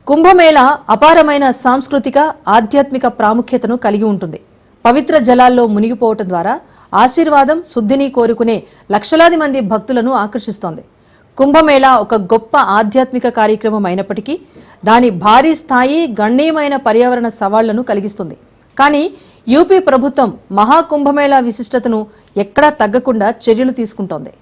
కుంభమేళా అపారమైన సాంస్కృతిక ఆధ్యాత్మిక ప్రాముఖ్యతను కలిగి ఉంటుంది. పవిత్ర జలాల్లో మునిగిపోవటం ద్వారా ఆశీర్వాదం శుద్ధిని కోరుకునే లక్షలాది మంది భక్తులను ఆకర్షిస్తోంది. కుంభమేళా ఒక గొప్ప ఆధ్యాత్మిక కార్యక్రమం అయినప్పటికీ దాని భారీ స్థాయి గణనీయమైన పర్యావరణ సవాళ్లను కలిగిస్తుంది. కానీ యూపీ ప్రభుత్వం మహాకుంభమేళా విశిష్టతను ఎక్కడా తగ్గకుండా చర్యలు తీసుకుంటోంది.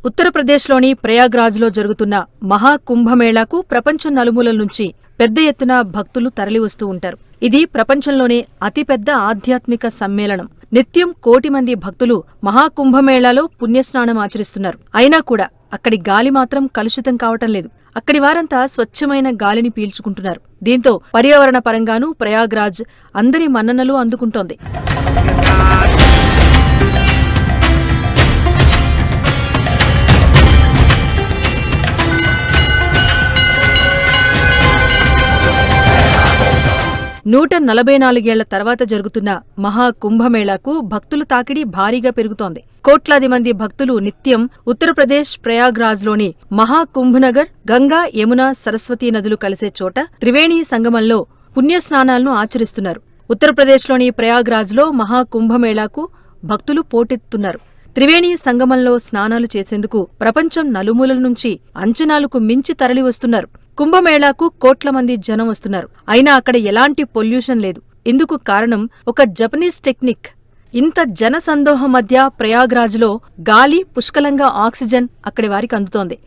ఉత్తరప్రదేశ్లోని ప్రయాగ్రాజ్లో జరుగుతున్న మహాకుంభమేళాకు ప్రపంచం నలుమూలల నుంచి పెద్ద ఎత్తున భక్తులు తరలివస్తూ ఉంటారు. ఇది ప్రపంచంలోనే అతిపెద్ద ఆధ్యాత్మిక సమ్మేళనం. నిత్యం 1 కోటి మంది భక్తులు మహాకుంభమేళాలో పుణ్యస్నానం ఆచరిస్తున్నారు. అయినా కూడా అక్కడి గాలి మాత్రం కలుషితం కావటం లేదు. అక్కడి వారంతా స్వచ్ఛమైన గాలిని పీల్చుకుంటున్నారు. దీంతో పర్యావరణ పరంగానూ ప్రయాగ్రాజ్ అందరి మన్ననలు అందుకుంటోంది. నూట 144 ఏళ్ల తర్వాత జరుగుతున్న మహాకుంభమేళాకు భక్తుల తాకిడి భారీగా పెరుగుతోంది. కోట్లాది మంది భక్తులు నిత్యం ఉత్తరప్రదేశ్ ప్రయాగ్రాజ్లోని మహాకుంభనగర్, గంగా, యమున, సరస్వతీ నదులు కలిసే చోట త్రివేణి సంగమంలో పుణ్యస్నానాలను ఆచరిస్తున్నారు. ఉత్తరప్రదేశ్లోని ప్రయాగ్రాజ్లో మహాకుంభమేళాకు భక్తులు పోటెత్తుతున్నారు. త్రివేణి సంగమంలో స్నానాలు చేసేందుకు ప్రపంచం నలుమూలల నుంచి అంచనాలకు మించి తరలివస్తున్నారు. కుంభమేళాకు కోట్ల మంది జనం వస్తున్నారు. అయినా అక్కడ ఎలాంటి పొల్యూషన్ లేదు. ఇందుకు కారణం ఒక జపనీస్ టెక్నిక్. ఇంత జన సందోహం మధ్య ప్రయాగ్రాజ్లో గాలి, పుష్కలంగా ఆక్సిజన్ అక్కడి వారికి అందుతోంది.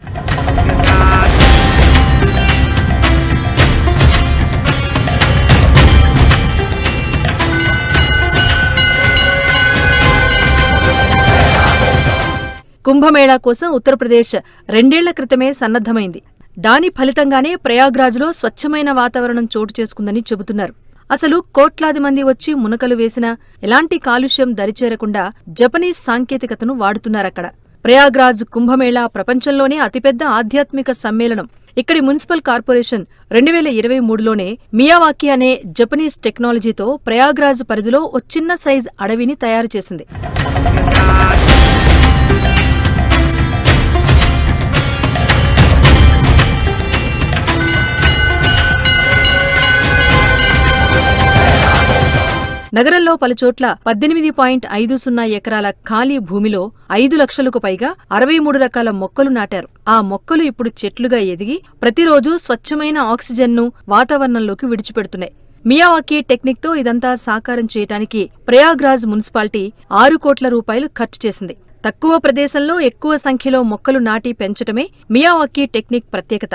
కుంభమేళా కోసం ఉత్తరప్రదేశ్ 2 ఏళ్ల క్రితమే సన్నద్ధమైంది. దాని ఫలితంగానే ప్రయాగ్రాజ్లో స్వచ్ఛమైన వాతావరణం చోటు చేసుకుందని చెబుతున్నారు. అసలు కోట్లాది మంది వచ్చి మునకలు వేసినా ఎలాంటి కాలుష్యం దరిచేరకుండా జపనీస్ సాంకేతికతను వాడుతున్నారక్కడ. ప్రయాగ్రాజ్ కుంభమేళా ప్రపంచంలోనే అతిపెద్ద ఆధ్యాత్మిక సమ్మేళనం. ఇక్కడి మున్సిపల్ కార్పొరేషన్ 2023లోనే మియావాకి అనే జపనీస్ టెక్నాలజీతో ప్రయాగ్రాజ్ పరిధిలో ఓ చిన్న సైజ్ అడవిని తయారు చేసింది. నగరంలో పలుచోట్ల 18.50 ఎకరాల ఖాళీ భూమిలో 5 లక్షలకు పైగా 63 రకాల మొక్కలు నాటారు. ఆ మొక్కలు ఇప్పుడు చెట్లుగా ఎదిగి ప్రతిరోజు స్వచ్ఛమైన ఆక్సిజన్ను వాతావరణంలోకి విడిచిపెడుతున్నాయి. మియావాకి టెక్నిక్తో ఇదంతా సాకారం చేయటానికి ప్రయాగ్రాజ్ మున్సిపాలిటీ 6 కోట్ల రూపాయలు ఖర్చు చేసింది. తక్కువ ప్రదేశంలో ఎక్కువ సంఖ్యలో మొక్కలు నాటి పెంచటమే మియావాకి టెక్నిక్ ప్రత్యేకత.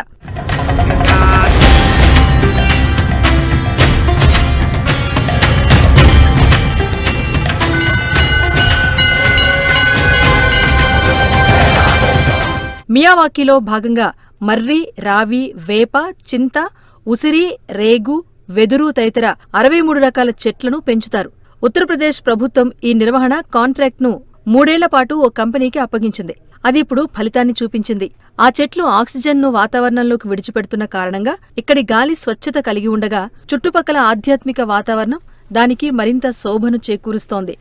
మియావాకీలో భాగంగా మర్రి, రావి, వేప, చింత, ఉసిరి, రేగు, వెదురు తదితర 63 రకాల చెట్లను పెంచుతారు. ఉత్తరప్రదేశ్ ప్రభుత్వం ఈ నిర్వహణ కాంట్రాక్ట్ను 3 ఏళ్ల పాటు ఓ కంపెనీకి అప్పగించింది. అది ఇప్పుడు ఫలితాన్ని చూపించింది. ఆ చెట్లు ఆక్సిజన్ను వాతావరణంలోకి విడిచిపెడుతున్న కారణంగా ఇక్కడి గాలి స్వచ్ఛత కలిగి ఉండగా చుట్టుపక్కల ఆధ్యాత్మిక వాతావరణం దానికి మరింత శోభను చేకూరుస్తోంది.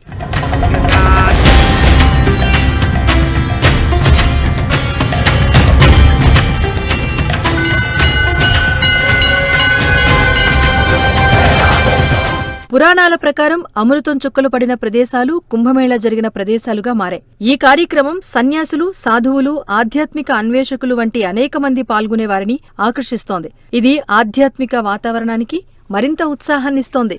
పురాణాల ప్రకారం అమృతం చుక్కలు పడిన ప్రదేశాలు కుంభమేళా జరిగిన ప్రదేశాలుగా మారాయి. ఈ కార్యక్రమం సన్యాసులు, సాధువులు, ఆధ్యాత్మిక అన్వేషకులు వంటి అనేక మంది పాల్గొనేవారిని ఆకర్షిస్తోంది. ఇది ఆధ్యాత్మిక వాతావరణానికి మరింత ఉత్సాహాన్నిస్తోంది.